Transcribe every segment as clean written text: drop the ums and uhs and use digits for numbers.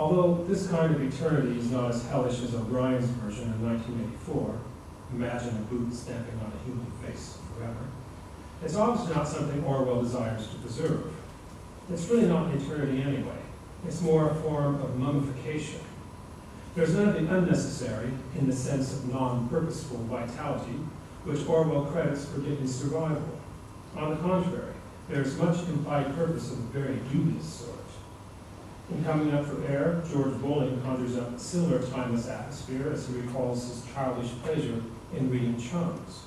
Although this kind of eternity is not as hellish as O'Brien's version in 1984, imagine a boot stamping on a human face forever, it's obviously not something Orwell desires to preserve. It's really not eternity anyway. It's more a form of mummification. There's none of the unnecessary, in the sense of non-purposeful vitality, which Orwell credits for Dickens' survival. On the contrary, there's much implied purpose of a very dubious sort. In Coming Up for Air, George Bowling conjures up a similar timeless atmosphere as he recalls his childish pleasure in reading Chums.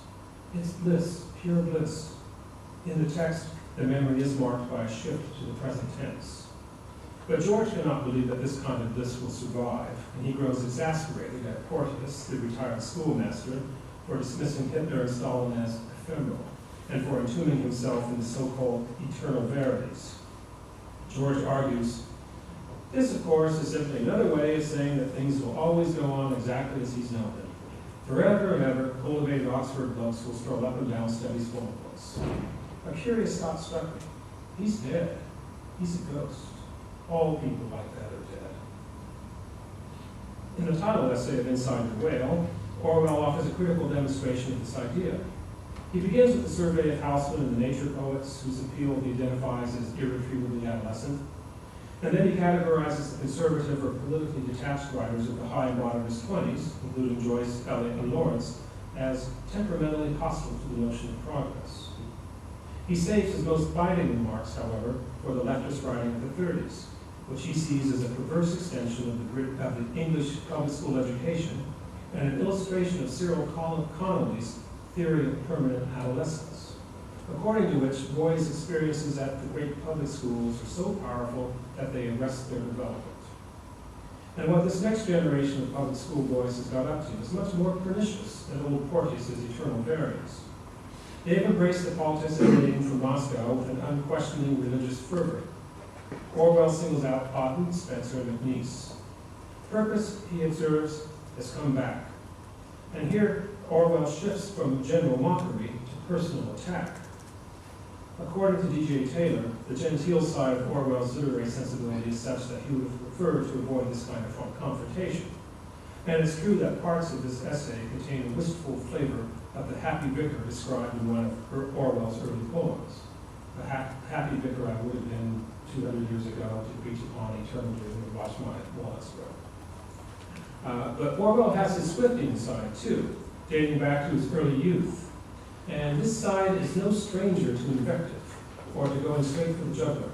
It's bliss, pure bliss. In the text, the memory is marked by a shift to the present tense. But George cannot believe that this kind of bliss will survive, and he grows exasperated at Porteous, the retired schoolmaster, for dismissing Hitler and Stalin as ephemeral, and for entombing himself in the so-called eternal verities. George argues, this, of course, is simply another way of saying that things will always go on exactly as he's known them. Forever and ever, cultivated Oxford blokes will stroll up and down studies full of books. A curious thought struck me. He's dead. He's a ghost. All people like that are dead. In the title essay of Inside the Whale, Orwell offers a critical demonstration of this idea. He begins with a survey of Houseman and the nature poets, whose appeal he identifies as irretrievably adolescent. And then he categorizes the conservative or politically detached writers of the high modernist 20s, including Joyce, Eliot, and Lawrence, as temperamentally hostile to the notion of progress. He saves his most biting remarks, however, for the leftist writing of the 30s, which he sees as a perverse extension of the English public school education and an illustration of Cyril Connolly's theory of permanent adolescence, according to which boys' experiences at the great public schools are so powerful that they arrest their development. And what this next generation of public school boys has got up to is much more pernicious than old Porteous' eternal variance. They have embraced the politics emanating from Moscow with an unquestioning religious fervor. Orwell singles out Auden, Spencer, and McNeice. Purpose, he observes, has come back. And here, Orwell shifts from general mockery to personal attack. According to D.J. Taylor, the genteel side of Orwell's literary sensibility is such that he would have preferred to avoid this kind of confrontation. And it's true that parts of this essay contain a wistful flavor of the happy vicar described in one of Orwell's early poems. The happy vicar I would have been 200 years ago to preach upon eternity and watch my walnuts grow. But Orwell has his Swiftian side too, dating back to his early youth. And this side is no stranger to invective or to going straight for the jugular.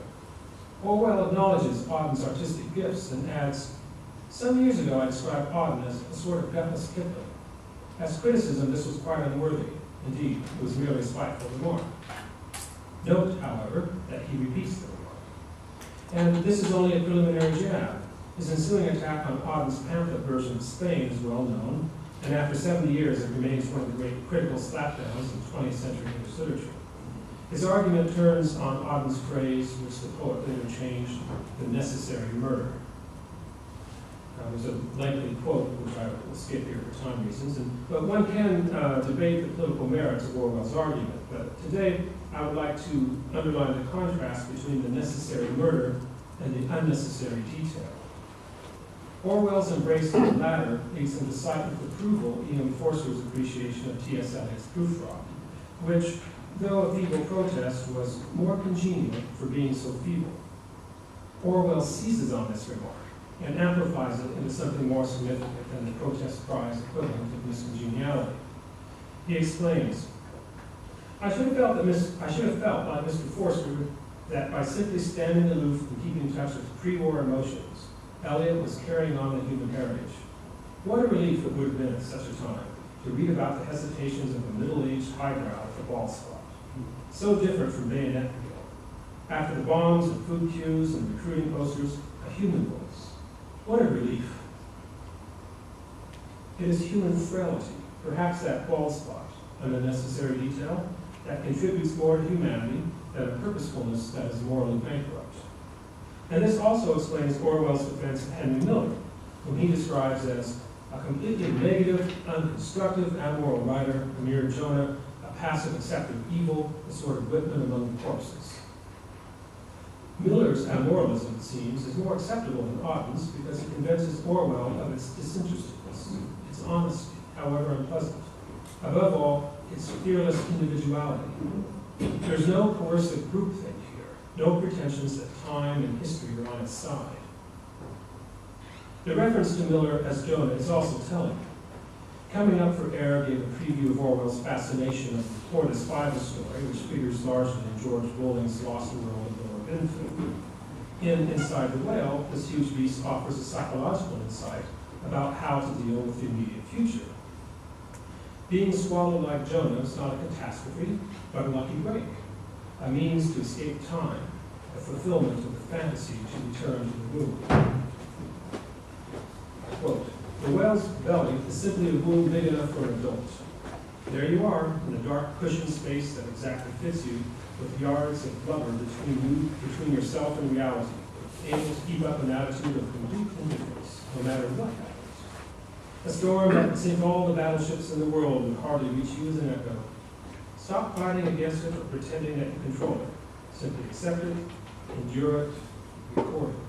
Orwell acknowledges Auden's artistic gifts and adds, some years ago I described Auden as a sort of gutless Kipling. As criticism, this was quite unworthy. Indeed, it was merely a spiteful remark. Note, however, that he repeats the remark. And this is only a preliminary jab. His ensuing attack on Auden's pamphlet version of Spain is well known, and after 70 years it remains one of the great critical slapdowns in 20th century English literature. His argument turns on Auden's phrase, which the poet later changed, the necessary murder. There's a lengthy quote, which I will skip here for time reasons, but one can debate the political merits of Orwell's argument. But today, I would like to underline the contrast between the necessary murder and the unnecessary detail. Orwell's embrace of the latter leads him to cite with approval E.M. Forster's appreciation of T.S. Eliot's Prufrock, which, though a feeble protest, was more congenial for being so feeble. Orwell seizes on this remark and amplifies it into something more significant than the protest cry's equivalent of miscongeniality. He explains, I should have felt like Mr. Forster that by simply standing aloof and keeping in touch with pre-war emotions, Eliot was carrying on the human heritage. What a relief it would have been at such a time to read about the hesitations of a middle-aged highbrow at the ball spot. So different from bayonet drill. After the bombs and food queues and recruiting posters, a human voice. What a relief. It is human frailty, perhaps that bald spot, an unnecessary detail, that contributes more to humanity than a purposefulness that is morally bankrupt. And this also explains Orwell's defense of Henry Miller, whom he describes as a completely negative, unconstructive, amoral writer, a mere Jonah, a passive acceptor of evil, a sort of Whitman among the corpses. Miller's amoralism, it seems, is more acceptable than Auden's because it convinces Orwell of its disinterestedness, its honesty, however unpleasant. Above all, its fearless individuality. There's no coercive groupthink here, no pretensions that time and history are on its side. The reference to Miller as Jonah is also telling. Coming Up for Air gave a preview of Orwell's fascination of the tortoise Bible story, which figures largely in George Orwell's Lost World of Laura Binfield. In Inside the Whale, this huge beast offers a psychological insight about how to deal with the immediate future. Being swallowed like Jonah is not a catastrophe, but a lucky break, a means to escape time, a fulfillment of the fantasy to return to the womb. Quote, "The whale's belly is simply a womb big enough for an adult. There you are, in a dark cushioned space that exactly fits you, with yards of blubber between yourself and reality, able to keep up an attitude of complete indifference, no matter what happens. A storm that would sink all the battleships in the world would hardly reach you as an echo. Stop fighting against it or pretending that you control it. Simply accept it, endure it, record it."